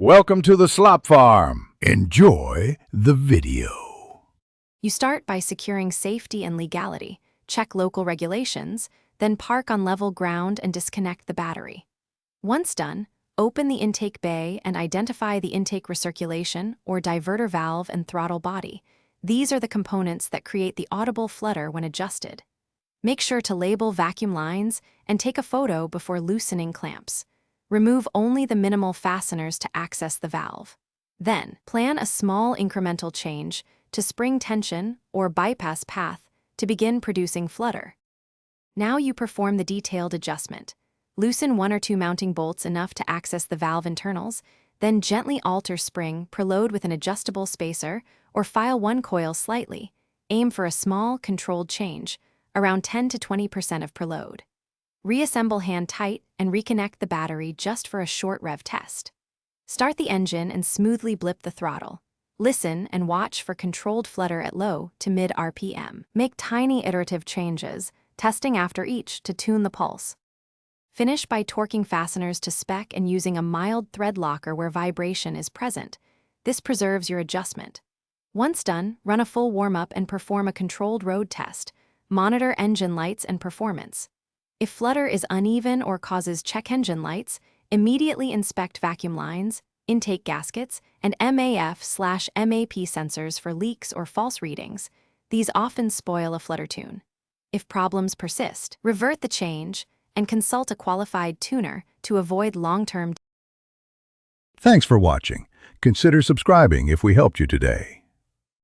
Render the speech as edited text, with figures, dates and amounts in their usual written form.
Welcome to the slop farm. Enjoy the video. You start by securing safety and legality, check local regulations, then park on level ground and disconnect the battery. Once done, open the intake bay and identify the intake recirculation or diverter valve and throttle body. These are the components that create the audible flutter when adjusted. Make sure to label vacuum lines and take a photo before loosening clamps. Remove only the minimal fasteners to access the valve. Then, plan a small incremental change to spring tension or bypass path to begin producing flutter. Now you perform the detailed adjustment. Loosen 1 or 2 mounting bolts enough to access the valve internals, then gently alter spring, preload with an adjustable spacer, or file one coil slightly. Aim for a small, controlled change, around 10 to 20% of preload. Reassemble hand tight and reconnect the battery just for a short rev test. Start the engine and smoothly blip the throttle. Listen and watch for controlled flutter at low to mid RPM. Make tiny iterative changes, testing after each to tune the pulse. Finish by torquing fasteners to spec and using a mild thread locker where vibration is present. This preserves your adjustment. Once done, run a full warm-up and perform a controlled road test. Monitor engine lights and performance. If flutter is uneven or causes check engine lights, immediately inspect vacuum lines, intake gaskets, and MAF/MAP sensors for leaks or false readings. These often spoil a flutter tune. If problems persist, revert the change and consult a qualified tuner to avoid long-term. Thanks for watching. Consider subscribing if we helped you today.